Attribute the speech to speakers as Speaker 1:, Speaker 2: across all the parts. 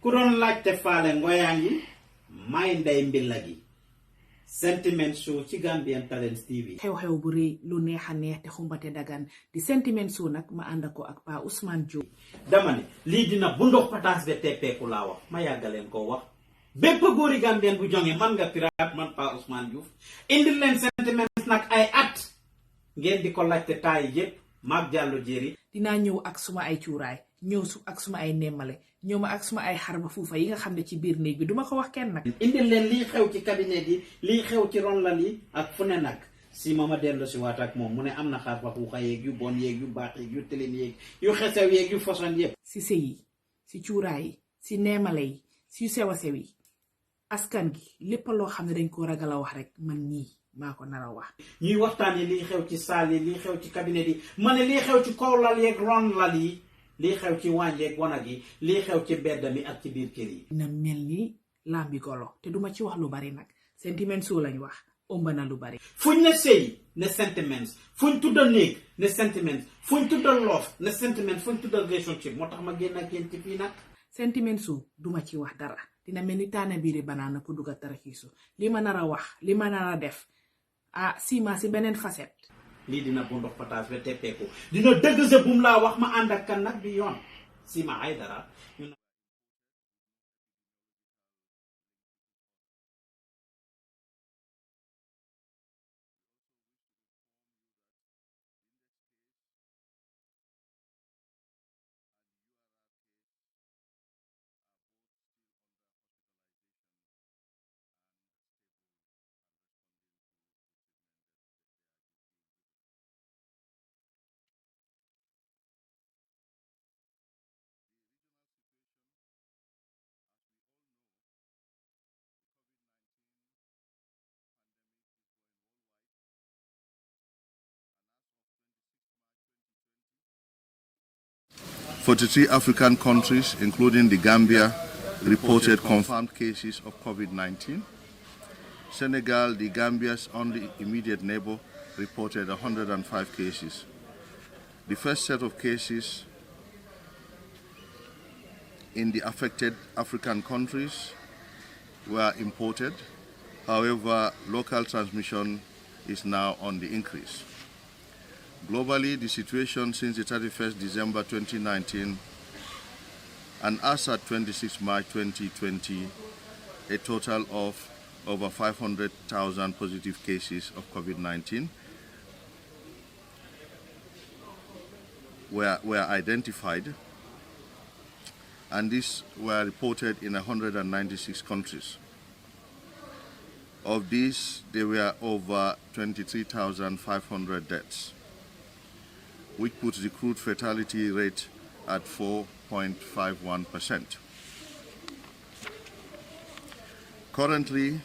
Speaker 1: ku doon laajte faale ngoyaan yi may ndey mbilla gi sentiment show ci Gambian Talents TV.
Speaker 2: xew-xew bu rëy lu neex a neex te xumbate dagan di sentiment show nag ma ànd ko ak Pa Ousmane Diop.
Speaker 1: dama ne lii dina bu ndox pataas de teppeeku laa wax ma yàggaleen koo wax bépp góori Gambien bu jonge man nga piraat man Pa Ousmane Diouf indil leen sentiment nag ay at ngeen di ko laajte taay yépp maag jàllo jéeri.
Speaker 2: dinaa ñëw ak suma ay cuuraay ñëw ak suma ay nemmale ñëw ma ak suma ay xarba fuufa yi nga xam ne ci biir néeg bi duma ko wax kenn nag.
Speaker 1: indil leen lii xew ci cabinet yi lii xew ci ronlal yi ak fu ne nag si ma dellu si waat ak moom mu ne am na xarba fuufa yeeg yu bon yeeg yu baax yeeg yu tilim yeeg yu xesew yeeg yu façon yépp
Speaker 2: si sëy yi si cuuraay yi si nemmale yi si yu sew a sew yi askan gi lépp loo xam ne dañ ko ragal a wax rek man nii maa ko nar a wax.
Speaker 1: ñuy waxtaan yi lii xew ci saal yi lii xew ci cabinet yi ma ne lii xew ci kaw lal yeeg ron lal yi lii xew ci waañ yeeg wanag yi lii xew ci mbedd mi ak ci biir kër yi.
Speaker 2: na mel ni lambi golo te duma ci wax lu bari nag sentiment soo lañ wax ëmb na lu bari.
Speaker 1: fuñ ne sëy ne sentiments fuñ tuddal néeg ne sentiments fuñ tuddal loof ne sentiments fuñ tuddal relationship moo tax ma génn ak yéen ci fii nag.
Speaker 2: sentiment soo duma ci wax dara dina mel ni taana biiri banaana ko dugga taraxiisu li ma nar a wax li ma nar a def. sima si beneen facette.
Speaker 1: lii dina bu ndox pataas ba teppeeku dina dëgg sa bum laa wax ma ànd ak kan nag bi yoon Sima ay dara.
Speaker 3: "43 African countries, including the Gambia, reported confirmed cases of COVID-19. Senegal, the Gambia's only immediate neighbor, reported 105 cases. The first set of cases in the affected African countries were imported. However, local transmission is now on the increase. Globally, the situation since the 31st December 2019 and as at 26 March 2020, a total of over 500,000 positive cases of COVID-19 were identified, and these were reported in 196 countries. Of these, there were over 23,500 deaths, which puts the crude fatality rate at 4.51%. Currently,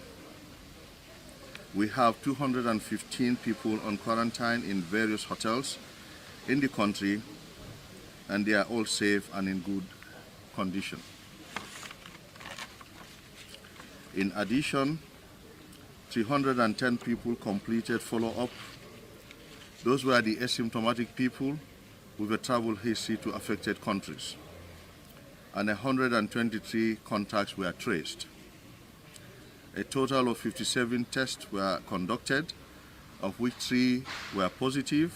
Speaker 3: we have 215 people on quarantine in various hotels in the country, and they are all safe and in good condition. In addition, 310 people completed follow-up. Those were the asymptomatic people with a travel history to affected countries, and 123 contacts were traced. A total of 57 tests were conducted, of which 3 were positive.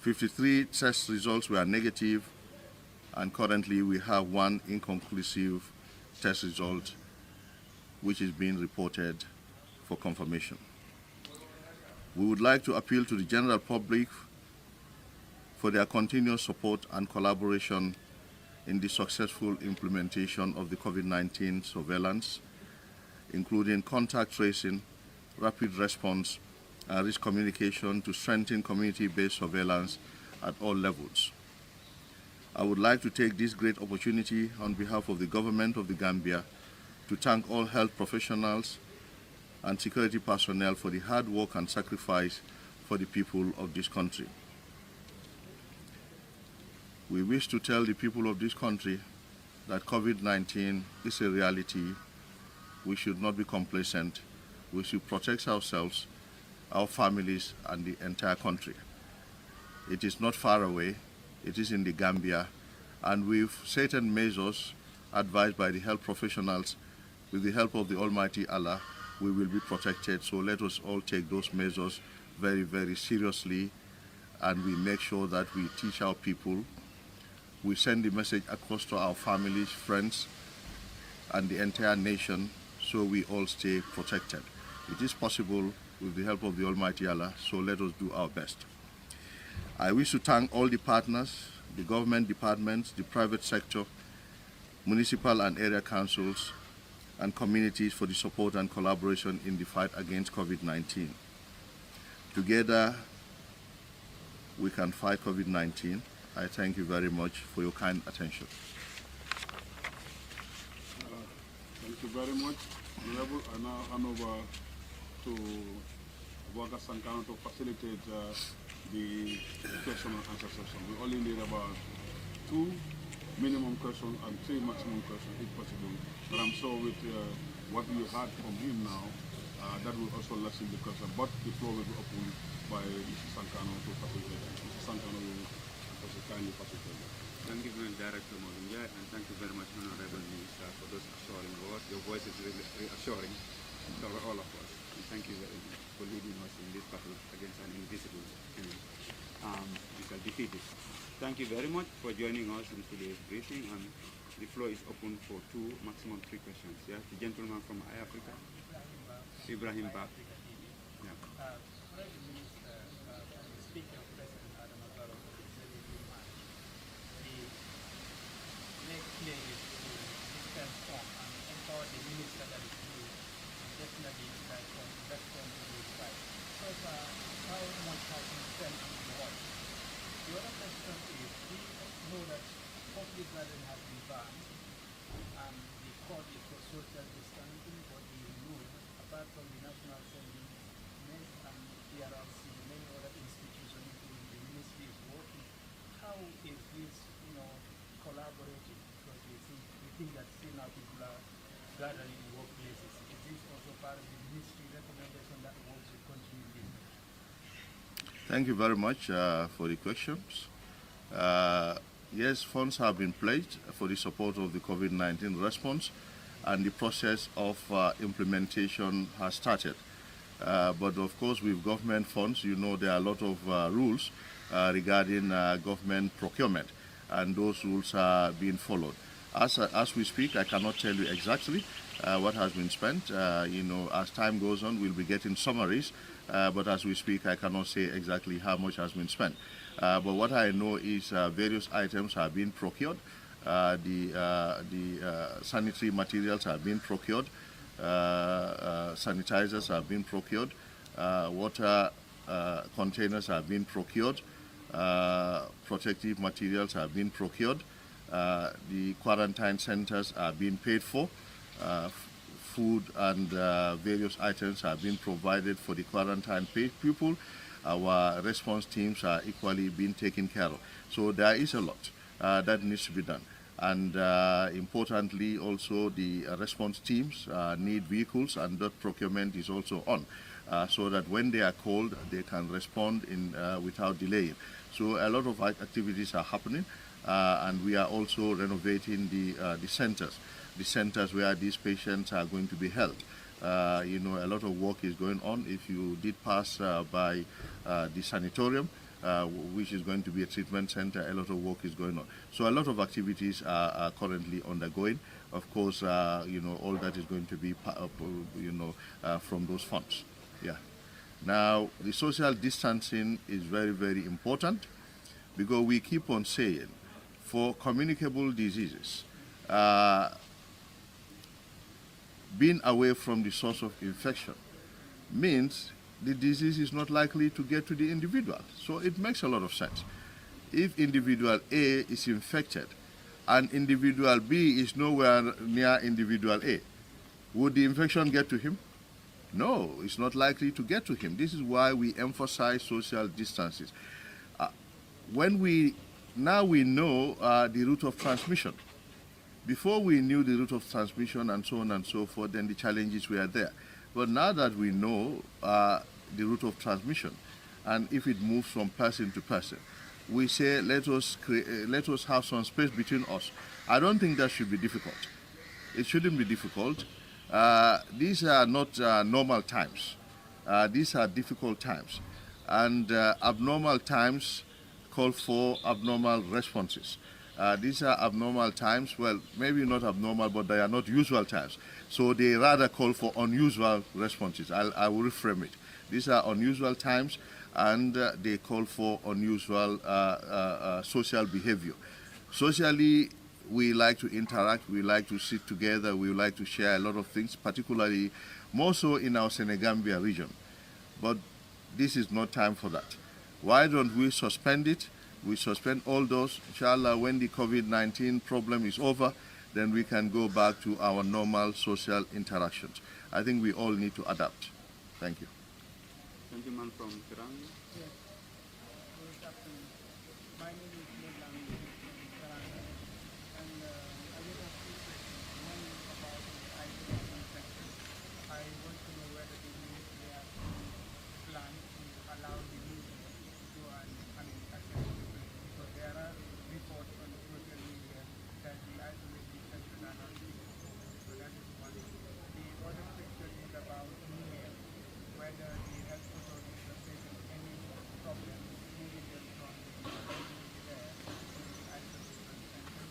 Speaker 3: 53 test results were negative, and currently we have 1 inconclusive test result which is being reported for confirmation. We would like to appeal to the general public for their continuous support and collaboration in the successful implementation of the COVID-19 surveillance, including contact tracing, rapid response, and risk communication to strengthen community-based surveillance at all levels. I would like to take this great opportunity on behalf of the government of the Gambia to thank all health professionals and security personnel for the hard work and sacrifice for the people of this country. We wish to tell the people of this country that COVID-19 is a reality. We should not be complacent. We should protect ourselves, our families, and the entire country. It is not far away. It is in the Gambia, And with certain measures advised by the health professionals, with the help of the Almighty Allah, we will be protected. So let us all take those measures very, very seriously, and we make sure that we teach our people. We send the message across to our families, friends, and the entire nation, so we all stay protected. It is possible with the help of the Almighty Allah, so let us do our best. I wish to thank all the partners, the government departments, the private sector, municipal and area councils, and communities for the support and collaboration in the fight against COVID-19. Together, we can fight COVID-19. I thank you very much for your kind attention.
Speaker 4: Thank you very much, Honorable. I now hand over to Abuaka Sankano to facilitate the question and answer session. We only need about 2 minimum questions and 3 maximum questions if possible. But I'm sure with what we heard from him now, that will also lessen the question. But the floor will be opened by Mr. Sankano to facilitate. Mr. Sankano will kindly facilitate.
Speaker 5: Thank you, Director Modunja, and thank you very much, Honorable Minister, for those assuring words. Your voice is really reassuring to all of us. And thank you very much for leading us in this battle against an invisible enemy. We shall defeat it. Thank you very much for joining us in today's briefing, and the floor is open for 2, maximum 3 questions. Yeah, the gentleman from Africa, Ibrahim Bak. Yeah.
Speaker 3: Thank you very much for the questions. Yes, funds have been pledged for the support of the COVID-19 response, and the process of implementation has started. But of course, with government funds, you know there are a lot of rules regarding government procurement, and those rules are being followed. As we speak, I cannot tell you exactly what has been spent. You know, as time goes on, we'll be getting summaries. But as we speak, I cannot say exactly how much has been spent. But what I know is various items have been procured. The sanitary materials have been procured. Sanitizers have been procured. Water containers have been procured. Protective materials have been procured. The quarantine centers are being paid for. Food and various items have been provided for the quarantine people. Our response teams are equally being taken care of. So there is a lot that needs to be done. And importantly, also the response teams need vehicles, and that procurement is also on, so that when they are called, they can respond without delay. So a lot of activities are happening, and we are also renovating the centers. The centers where these patients are going to be held. You know, a lot of work is going on. If you did pass by the sanatorium, which is going to be a treatment center, a lot of work is going on. So a lot of activities are currently undergoing. Of course, you know, all that is going to be, you know, from those funds. Yeah. Now, the social distancing is very, very important, because we keep on saying, for communicable diseases, being away from the source of infection means the disease is not likely to get to the individual. So it makes a lot of sense. If individual A is infected and individual B is nowhere near individual A, would the infection get to him? No, it's not likely to get to him. This is why we emphasize social distances. Now we know the route of transmission. Before we knew the route of transmission and so on and so forth, then the challenges were there. But now that we know the route of transmission, and if it moves from person to person, we say let us have some space between us. I don't think that should be difficult. It shouldn't be difficult. These are not normal times. These are difficult times, and abnormal times call for abnormal responses. These are abnormal times, well, maybe not abnormal, but they are not usual times. So they rather call for unusual responses. I will reframe it. These are unusual times, and they call for unusual social behavior. Socially, we like to interact, we like to sit together, we like to share a lot of things, particularly more so in our Senegambia region. But this is not time for that. Why don't we suspend it? We suspend all those. Inshallah, when the COVID-19 problem is over, then we can go back to our normal social interactions. I think we all need to adapt. Thank you.
Speaker 5: Gentleman from Tirang.
Speaker 6: Yes. Good afternoon. My name is Neglang from Karanga, and I would have two questions. One about the isolation center. I want to know whether the ministry has any plan to allow the media to go and access the place, because there are reports on social media that the isolation centers are not feasible. So that is one. The other question is about email, whether the health authorities are facing any problems moving them from the community there to the isolation center,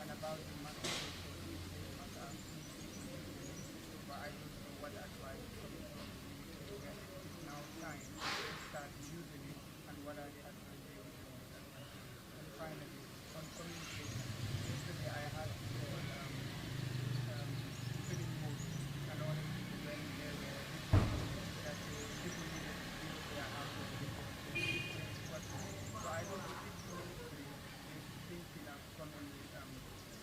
Speaker 6: and about the master resources, they must have but I don't know what advice coming from the ministry that it is now time to start using it, and what are the advantages and disadvantages. And finally, on communication, yesterday I had to call filling booths in order to when there were reports that people needed to leave their houses before they got there. So I don't know if the ministry is thinking of coming with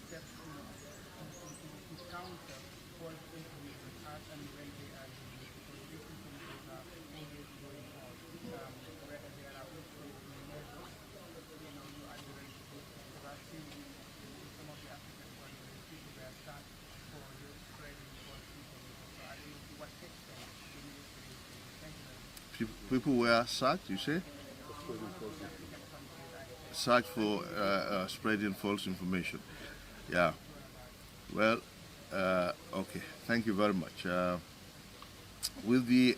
Speaker 6: steps to counter false information as and when they are used, because these information are always going on, whether there are also measures, you address this, because I've seen in some of the African countries, people were sacked for just spreading false information. So I don't know to what extent the ministry is doing. Thank you very much.
Speaker 3: People were sacked, you say? Sacked for spreading false information. Yeah. Well, okay. Thank you very much. With the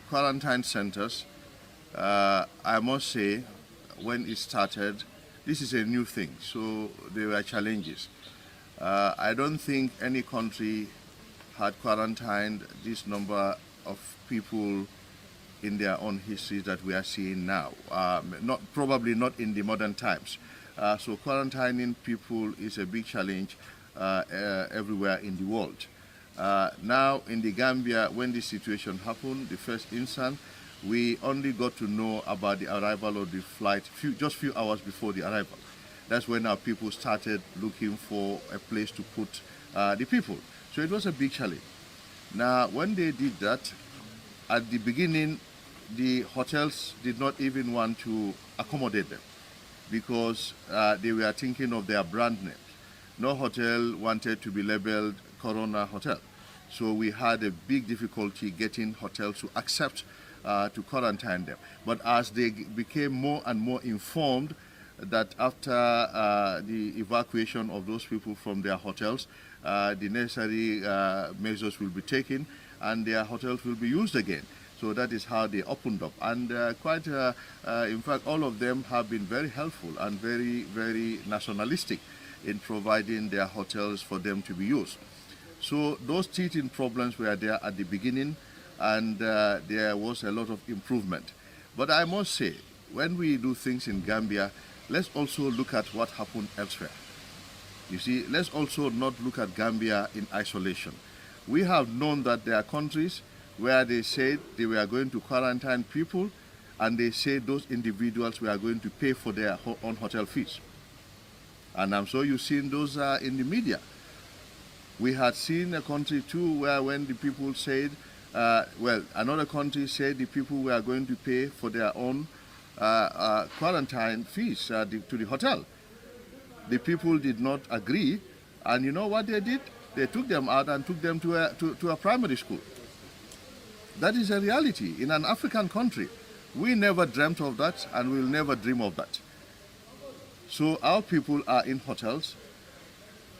Speaker 3: quarantine centers, I must say, when it started, this is a new thing, so there were challenges. I don't think any country had quarantined this number of people in their own history that we are seeing now. Probably not in the modern times. So quarantining people is a big challenge everywhere in the world. Now in the Gambia, when this situation happened, the first instant, we only got to know about the arrival of the flight just few hours before the arrival. That's when our people started looking for a place to put the people. So it was a big challenge. Now, when they did that, at the beginning, the hotels did not even want to accommodate them because they were thinking of their brand name. No hotel wanted to be labeled Corona Hotel. So we had a big difficulty getting hotels to accept to quarantine them. But as they became more and more informed that after the evacuation of those people from their hotels, the necessary measures will be taken and their hotels will be used again. So that is how they opened up. And in fact, all of them have been very helpful and very, very nationalistic in providing their hotels for them to be used. So those teething problems were there at the beginning, and there was a lot of improvement. But I must say, when we do things in Gambia, let's also look at what happened elsewhere. You see, let's also not look at Gambia in isolation. We have known that there are countries where they said they were going to quarantine people, and they said those individuals were going to pay for their own hotel fees. And I'm sure you've seen those in the media. We had seen a country too where when the people said, another country said the people were going to pay for their own quarantine fees to the hotel. The people did not agree, and you know what they did? They took them out and took them to a primary school. That is a reality in an African country. We never dreamt of that, and we'll never dream of that. So our people are in hotels.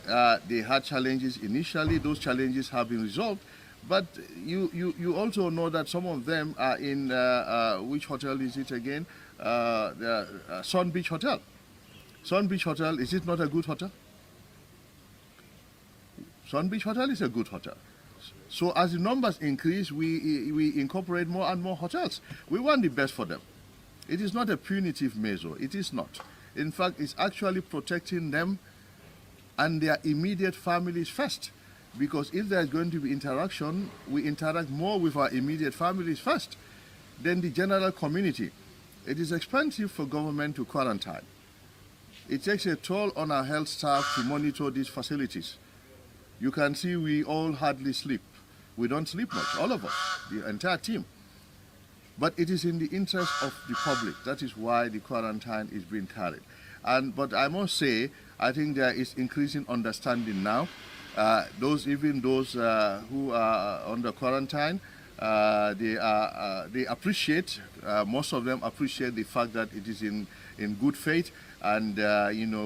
Speaker 3: They had challenges initially. Those challenges have been resolved. But you also know that some of them are in, which hotel is it again? The Sun Beach Hotel. Sun Beach Hotel, is it not a good hotel? Sun Beach Hotel is a good hotel. So as the numbers increase, we incorporate more and more hotels. We want the best for them. It is not a punitive measure. It is not. In fact, it's actually protecting them and their immediate families first. Because if there's going to be interaction, we interact more with our immediate families first than the general community. It is expensive for government to quarantine. It takes a toll on our health staff to monitor these facilities. You can see we all hardly sleep. We don't sleep much, all of us, the entire team. But it is in the interest of the public. That is why the quarantine is being carried. But I must say, I think there is increasing understanding now. Those who are under quarantine, they appreciate. Most of them appreciate the fact that it is in good faith, and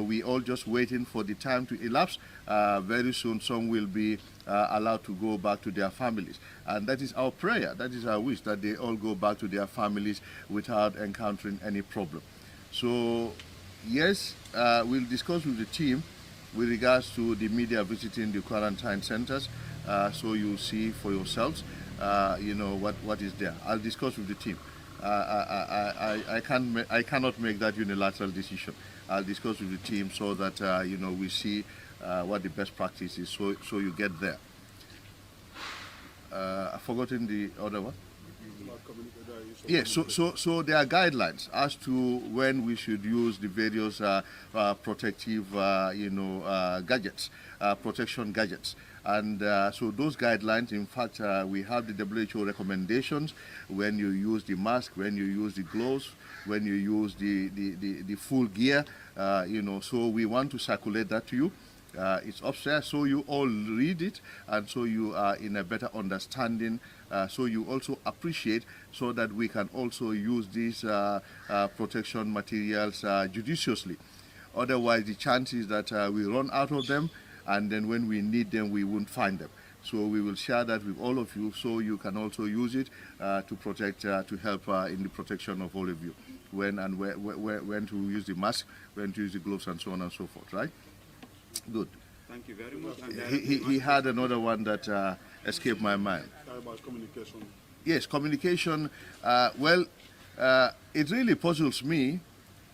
Speaker 3: we all just waiting for the time to elapse. Very soon, some will be allowed to go back to their families, and that is our prayer. That is our wish, that they all go back to their families without encountering any problem. So, yes, we'll discuss with the team with regards to the media visiting the quarantine centers, so you see for yourselves, what is there. I'll discuss with the team. I cannot make that unilateral decision. I'll discuss with the team so that we see what the best practice is. So you get there. I've forgotten the other one. Yes, so there are guidelines as to when we should use the various protective, gadgets, protection gadgets. And so those guidelines, in fact, we have the WHO recommendations when you use the mask, when you use the gloves, when you use the full gear, so we want to circulate that to you. It's upstairs, so you all read it, and so you are in a better understanding, so you also appreciate, so that we can also use these protection materials judiciously. Otherwise, the chances that we run out of them, and then when we need them, we won't find them. So we will share that with all of you, so you can also use it to protect, to help in the protection of all of you. When and when to use the mask, when to use the gloves, and so on and so forth, right? Good.
Speaker 5: Thank you very much.
Speaker 3: He had another one that escaped my mind.
Speaker 4: About communication.
Speaker 3: Yes, communication. It really puzzles me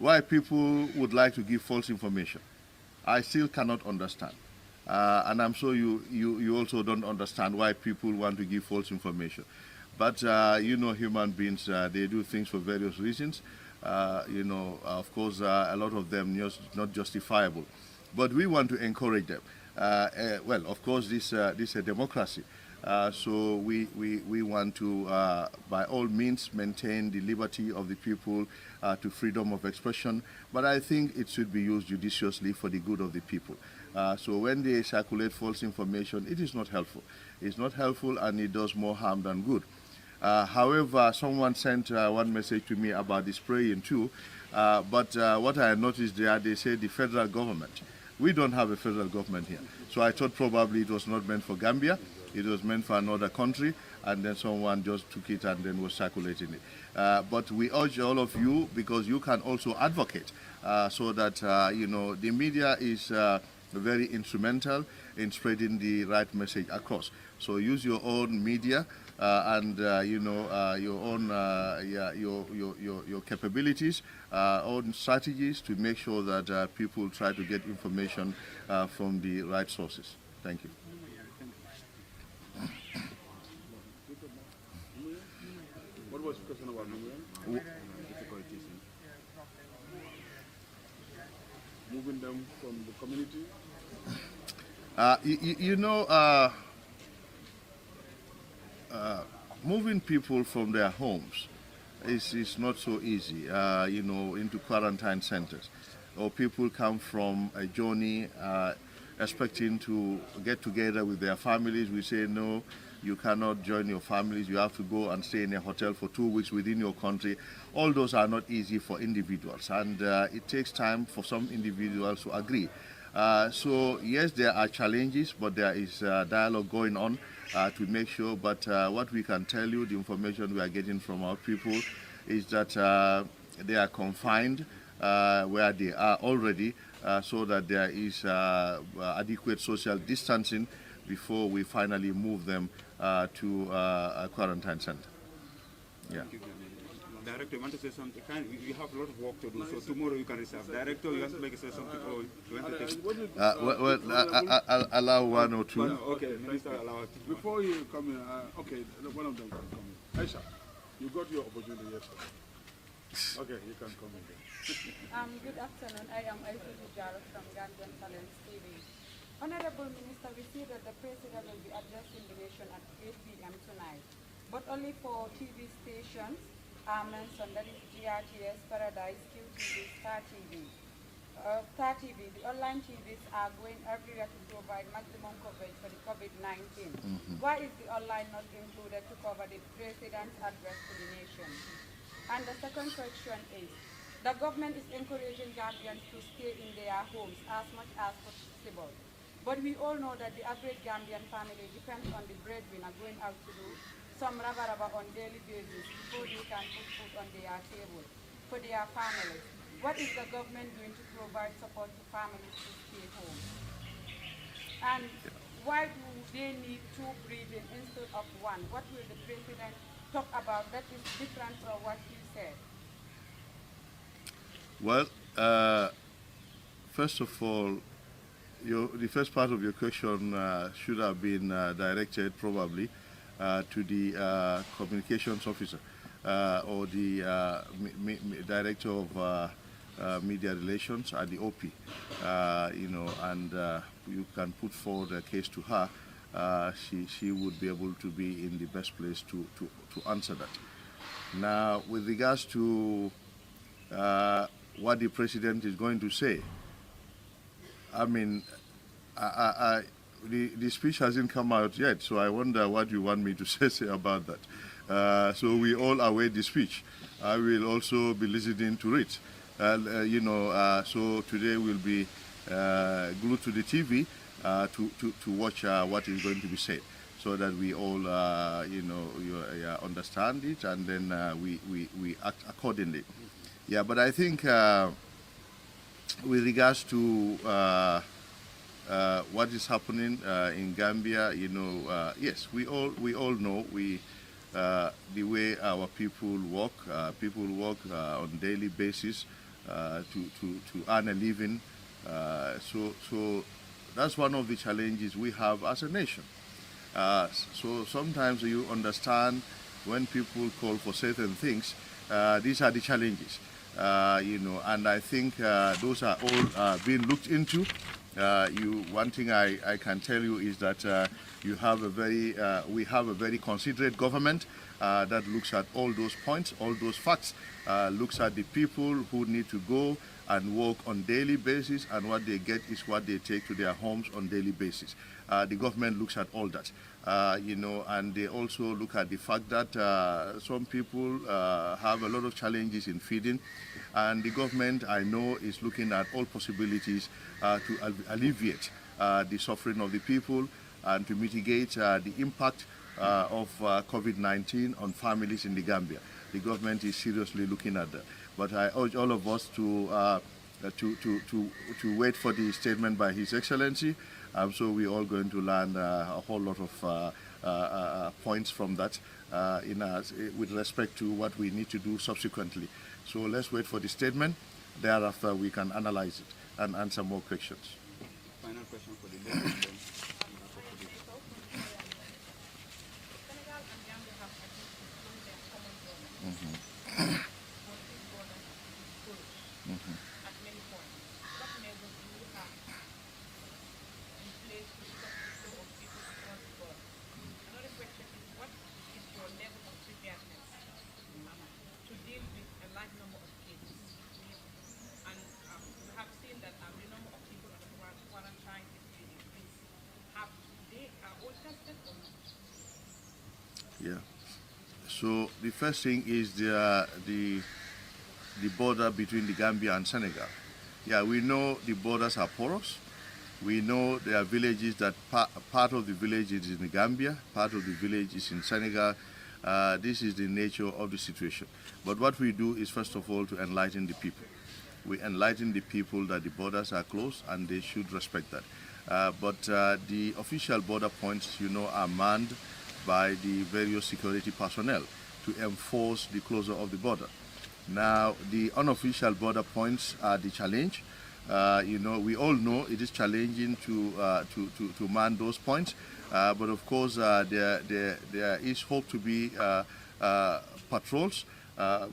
Speaker 3: why people would like to give false information. I still cannot understand. And I'm sure you also don't understand why people want to give false information. But, human beings, they do things for various reasons. Of course, a lot of them not justifiable. But we want to encourage them. Of course, this is a democracy. So we want to, by all means, maintain the liberty of the people to freedom of expression. But I think it should be used judiciously for the good of the people. So when they circulate false information, it is not helpful. It's not helpful, and it does more harm than good. However, someone sent one message to me about the spraying too. But what I noticed there, they say the federal government. We don't have a federal government here. So I thought probably it was not meant for Gambia. It was meant for another country, and then someone just took it and then was circulating it. But we urge all of you, because you can also advocate, so that, the media is very instrumental in spreading the right message across. So use your own media and your own your capabilities, own strategies to make sure that people try to get information from the right sources. Thank you.
Speaker 4: What was the question about difficulties in moving them from the community?
Speaker 3: Moving people from their homes is not so easy, into quarantine centers. Or people come from a journey expecting to get together with their families. We say, no, you cannot join your families, you have to go and stay in a hotel for 2 weeks within your country. All those are not easy for individuals, and it takes time for some individuals to agree. So yes, there are challenges, but there is dialogue going on to make sure. But what we can tell you, the information we are getting from our people, is that they are confined where they are already, so that there is adequate social distancing before we finally move them to a quarantine center. Yeah.
Speaker 5: Thank you, Director, you want to say something? We have a lot of work to do, so tomorrow you can reserve. Director, you want to say something, or you want to take?
Speaker 3: I'll allow one or two.
Speaker 5: Okay, Minister, allow it.
Speaker 4: Before you come in, okay, one of them can come in. Aisha, you got your opportunity yesterday. Okay, you can come in.
Speaker 7: Good afternoon. I am Aisha Jaro from Gambian Talents TV. Honorable Minister, we see that the President will be addressing the nation at 8 p.m. tonight, but only for TV stations are mentioned, that is GRTS, Paradise, QTV, Star TV. Star TV, the online TVs are going everywhere to provide maximum coverage for the COVID-19. Why is the online not included to cover the President's address to the nation? And the second question is, the government is encouraging Gambians to stay in their homes as much as possible. But we all know that the average Gambian family depends on the breadwinner going out to do some rubber on daily basis before they can put food on their table for their families. What is the government doing to provide support to families to stay home? And why do they need two breathing instead of one? What will the President talk about that is different from what he said?
Speaker 3: Well, first of all, the first part of your question should have been directed probably to the communications officer or the director of media relations at the OP, and you can put forward a case to her. She would be able to be in the best place to answer that. Now, with regards to what the President is going to say, I mean, the speech hasn't come out yet, so I wonder what you want me to say about that. So we all await the speech. I will also be listening to it. So today we'll be glued to the TV to watch what is going to be said, so that we all, understand it, and then we act accordingly. Yeah, but I think with regards to what is happening in Gambia, yes, we all know the way our people work. People work on daily basis to earn a living. So that's one of the challenges we have as a nation. So sometimes you understand when people call for certain things, these are the challenges, and I think those are all being looked into. One thing I can tell you is that we have a very considerate government that looks at all those points, all those facts, looks at the people who need to go and work on daily basis, and what they get is what they take to their homes on daily basis. The government looks at all that, and they also look at the fact that some people have a lot of challenges in feeding, and the government, I know, is looking at all possibilities to alleviate the suffering of the people and to mitigate the impact of COVID-19 on families in the Gambia. The government is seriously looking at that. But I urge all of us to wait for the statement by His Excellency. So we're all going to learn a whole lot of points from that with respect to what we need to do subsequently. So let's wait for the statement. Thereafter, we can analyze it and answer more questions.
Speaker 5: Final question for the lady.
Speaker 2: At many points, what measures do you have in place to stop the flow of people across the border? Another question is, what is your level of preparedness to deal with a large number of cases? And we have seen that the number of people on the quarantine is being increased.
Speaker 3: Yeah. So the first thing is the border between the Gambia and Senegal. Yeah, we know the borders are porous. We know there are villages that part of the village is in the Gambia, part of the village is in Senegal. This is the nature of the situation. But what we do is first of all to enlighten the people. We enlighten the people that the borders are closed and they should respect that. But the official border points, are manned by the various security personnel to enforce the closure of the border. Now, the unofficial border points are the challenge. We all know it is challenging to man those points, but of course there is hope to be patrols.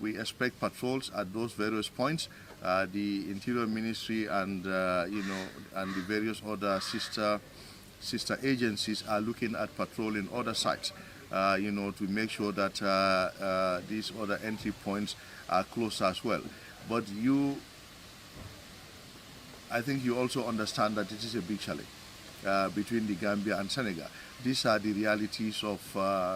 Speaker 3: We expect patrols at those various points. The Interior Ministry and and the various other sister agencies are looking at patrolling other sites, to make sure that these other entry points are closed as well. But I think you also understand that it is a big challenge between the Gambia and Senegal. These are the realities of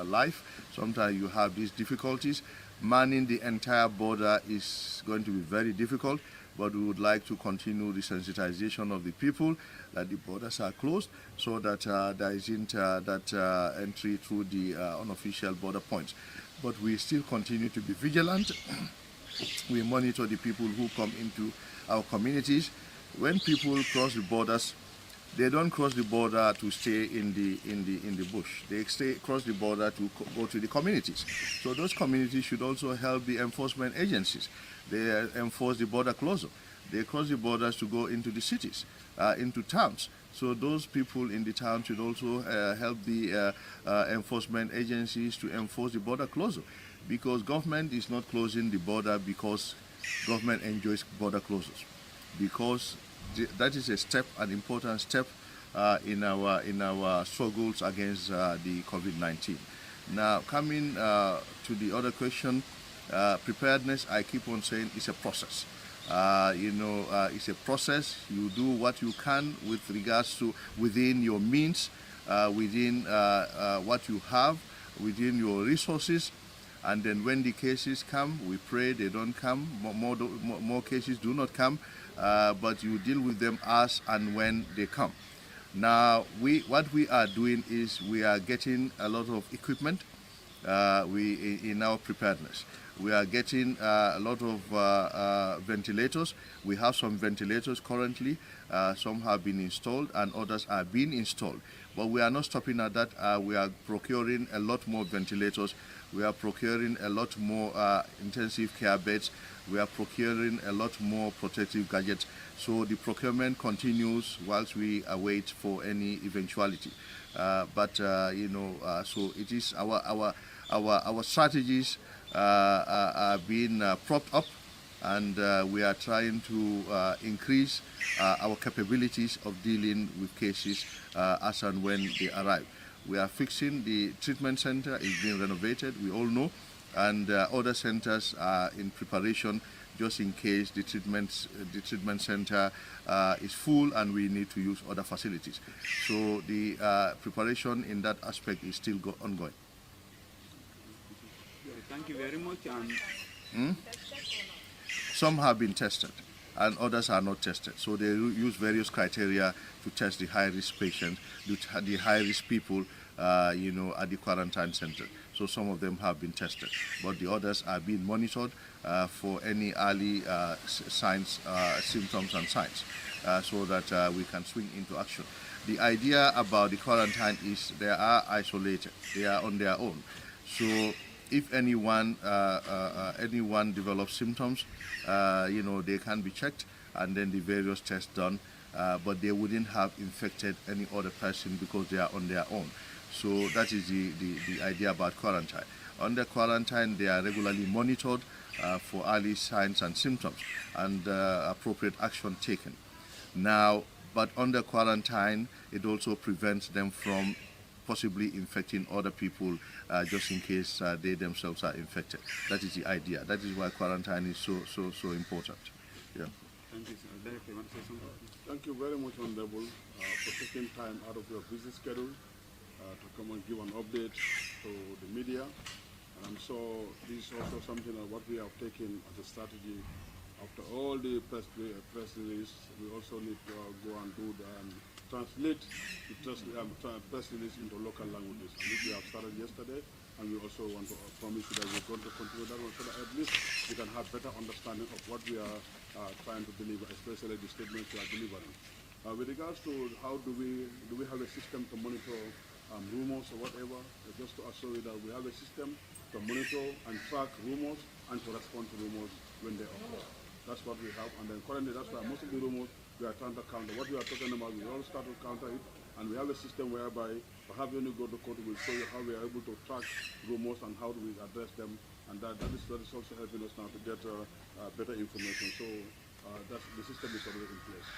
Speaker 3: life. Sometimes you have these difficulties. Manning the entire border is going to be very difficult, but we would like to continue the sensitization of the people that the borders are closed so that there isn't that entry through the unofficial border points. But we still continue to be vigilant. We monitor the people who come into our communities. When people cross the borders, they don't cross the border to stay in the bush. They cross the border to go to the communities. So those communities should also help the enforcement agencies. They enforce the border closure. They cross the borders to go into the cities, into towns. So those people in the town should also help the enforcement agencies to enforce the border closure. Because government is not closing the border because government enjoys border closures. Because that is a step, an important step in our struggles against the COVID-19. Now, coming to the other question, preparedness, I keep on saying, is a process. It's a process. You do what you can with regards to within your means, within what you have, within your resources. And then when the cases come, we pray they don't come. More cases do not come, but you deal with them as and when they come. Now, what we are doing is we are getting a lot of equipment in our preparedness. We are getting a lot of ventilators. We have some ventilators currently. Some have been installed and others are being installed. But we are not stopping at that. We are procuring a lot more ventilators. We are procuring a lot more intensive care beds. We are procuring a lot more protective gadgets. So the procurement continues whilst we await for any eventuality. So it is our strategies are being propped up, and we are trying to increase our capabilities of dealing with cases as and when they arrive. We are fixing the treatment center, is being renovated, we all know, and other centers are in preparation just in case the treatment center is full and we need to use other facilities. So the preparation in that aspect is still ongoing.
Speaker 5: Thank you very much. And
Speaker 3: Some have been tested and others are not tested. So they use various criteria to test the high-risk patients, the high-risk people, at the quarantine center. So some of them have been tested, but the others are being monitored for any early signs, symptoms and signs, so that we can swing into action. The idea about the quarantine is they are isolated, they are on their own. So if anyone develops symptoms, they can be checked and then the various tests done, but they wouldn't have infected any other person because they are on their own. So that is the idea about quarantine. Under quarantine, they are regularly monitored for early signs and symptoms and appropriate action taken. Now, but under quarantine, it also prevents them from possibly infecting other people just in case they themselves are infected. That is the idea. That is why quarantine is so important. Yeah.
Speaker 5: thank you, sir. Derek, you want to say something?
Speaker 4: Thank you very much, Honorable, for taking time out of your busy schedule to come and give an update to the media. And I'm sure this is also something that what we have taken as a strategy. After all the press release, we also need to go and do translate the press release into local languages, and which we have started yesterday. And we also want to promise you that we're going to continue that one, so that at least we can have better understanding of what we are trying to deliver, especially the statements we are delivering. With regards to how do we have a system to monitor rumors or whatever, just to assure you that we have a system to monitor and track rumors and to respond to rumors when they occur. That's what we have, and then currently that's why most of the rumors we are trying to counter. What we are talking about, we all start to counter it, and we have a system whereby perhaps when you go to court, we'll show you how we are able to track rumors and how do we address them, and that is also helping us now to get better information. So the system is already in place.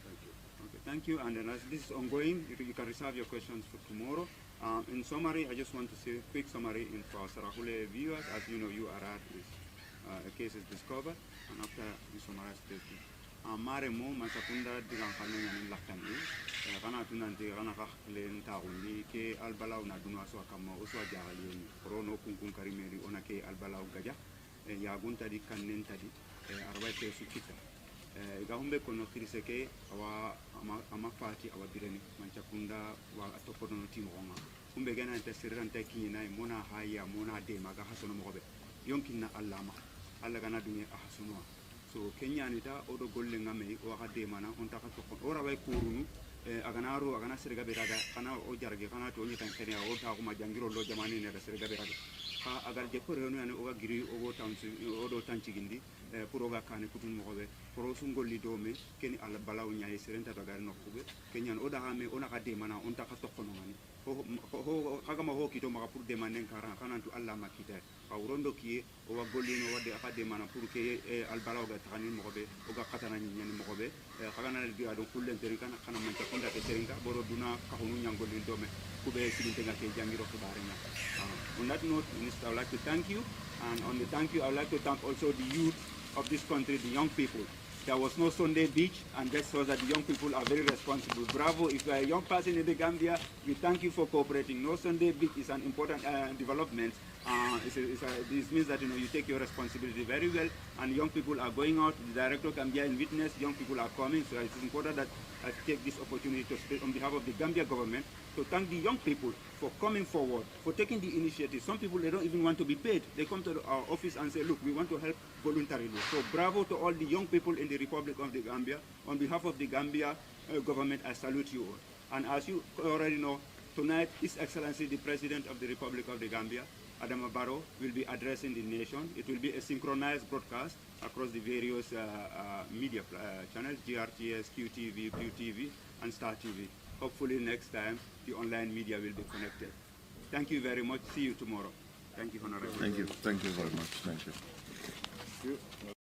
Speaker 4: Thank you.
Speaker 5: Okay, thank you. And then as this is ongoing, you can reserve your questions for tomorrow. In summary, I just want to say a quick summary for Sarakule viewers. As you know, URR is a case is discovered, and after we summarize this, mare mo masakunda digang kanu yang lakani, karena tu nanti karena kah len tahun ni ke albalau na dunga so akama uswa jahali krono kungkung karimeri ona ke albalau gajah, ya gunta di kanen tadi, arwai ke sukita. Gahumbe kono kirise ke awa amafati awa bireni mansakunda wa atokono timonga. Kumbe gana intesiran tekina mona haya mona de maga hasono mobe. Yonkin na allama. Alla gana dunya ahsunwa. So Kenya nita odo golle ngame o akade mana on taka to ora way kurunu aganaru agana serga beraga kana o jarge kana to nyita Kenya o ta ko majangiro lo jamani ne da serga beraga ha agar je ko reno ne o ga giri o go tanci o do tanci gindi pour o ga kane kutun mo be pour o sungolli do me keni alla balaw nyaay serenta to gar nokube Kenya o da ha me on akade mana on taka to kono mani ho kaga ma ho kito maka pour demander karan kana tu alla makita awrondo ki o wa golino wadde akade mana pour ke albalaw ga tani mo be o ga katana nyani mo be kaga na di ado kullen terika kana man ta konda te teringa boro duna ka honu nyangolin do me kube silinte ga ke jangiro ko barena on that note, Minister, I would like to thank you, and on the thank you I would like to thank also the youth of this country, the young people. There was no Sunday beach, and that shows that the young people are very responsible. Bravo, if you are a young person in the Gambia, we thank you for cooperating. No Sunday beach is an important development. This means that you take your responsibility very well, and young people are going out. The director can be in witness. Young people are coming, so it's important that I take this opportunity to speak on behalf of the Gambia government to thank the young people for coming forward, for taking the initiative. Some people, they don't even want to be paid. They come to our office and say, look, we want to help voluntarily. So bravo to all the young people in the Republic of the Gambia. On behalf of the Gambia government, I salute you all. And as you already know, tonight, His Excellency, the President of the Republic of the Gambia, Adama Barrow, will be addressing the nation. It will be a synchronized broadcast across the various media channels, GRTS, QTV, QTV, and Star TV. Hopefully next time, the online media will be connected. Thank you very much. See you tomorrow. Thank you, Honorable.
Speaker 3: Thank you. Thank you very much. Thank you.
Speaker 4: Thank you.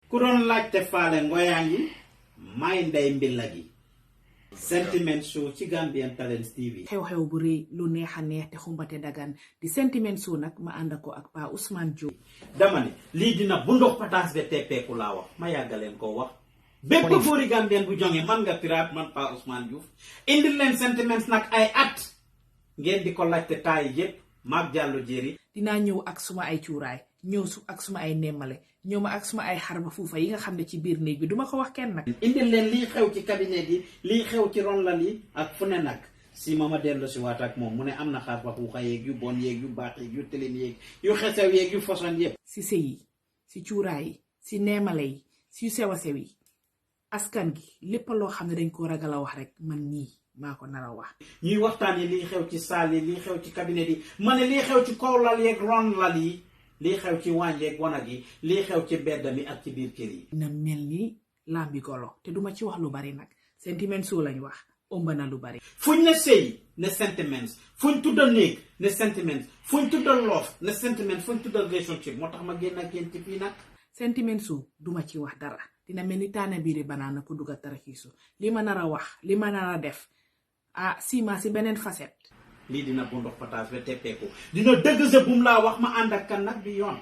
Speaker 1: Kuron laajte faale ngoyangi may ndey mbilla gi Sentiment Show ci Gambian Talents TV.
Speaker 2: xew-xew bu rëy lu neex a neex te xumbate dagan di Sentiment Show nag ma ànd ko ak Pa Ousmane Diop.
Speaker 1: dama ne lii dina bu ndox pataas be teppeeku laa wax ma yàggaleen koo wax bépp góori Gambien bu jonge man nga pirate man Pa Ousmane Diouf indil leen sentiments nag ay at ngeen di ko laajte taay yépp maag jàllo jéeri
Speaker 2: dinaa ñëw ak suma ay cuuraay ñëw ak suma ay nemmale ñëw ma ak suma ay xarba fuufa yi nga xam ne ci biir néeg bi duma ko wax kenn nag.
Speaker 1: indil leen lii xew ci cabinet yi lii xew ci ronlal yi ak fu ne nag si mama dellu si waat ak moom mu ne am na xaar ba xuuxa yeeg yu bon yeeg yu baax yeeg yu tilim yeeg yu xesew yeeg yu façon yëpp.
Speaker 8: si sëy yi si cuuraay yi si neemale yi si yu sew a sew yi askan gi lépp loo xam ne dañ ko ragal a wax rek man nii maa ko nar a wax.
Speaker 1: ñuy waxtaan yi lii xew ci saal yi lii xew ci cabinet yi ma ne lii xew ci kaw lal yeeg ron lal yi lii xew ci waañ yeeg wanag yi lii xew ci bedd mi ak ci biir kër yi.
Speaker 8: dina mel ni lambi golo te duma ci wax lu bari nag sentiment soo lañ wax ëmb na lu bari.
Speaker 1: fuñ ne sëy ne sentiments fuñ tudda néeg ne sentiments fuñ tudda love ne sentiments fuñ tudda relationship moo tax ma génn ak yéen ci fii nag.
Speaker 8: sentiment su duma ci wax dara dina mel ni taana biiri banaana ku dugga taraxiisu li ma nar a wax li ma nar a def sima si beneen facette.
Speaker 1: lii dina bu ndox pataas ba teppeeku dina dëgg sa bum laa wax ma ànd ak kan nag bi yoon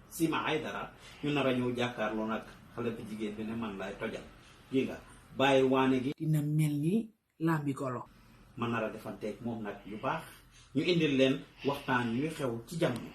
Speaker 1: sima ay dara ñu nar a ñëw jàkkaarloo nag xale bu jigéen bi ne man laay tojal yi nga bàyyi waane gi.
Speaker 8: dina mel ni lambi golo.
Speaker 1: ma nar a defanteeg moom nag yu baax ñu indil leen waxtaan yuy xew ci jamono.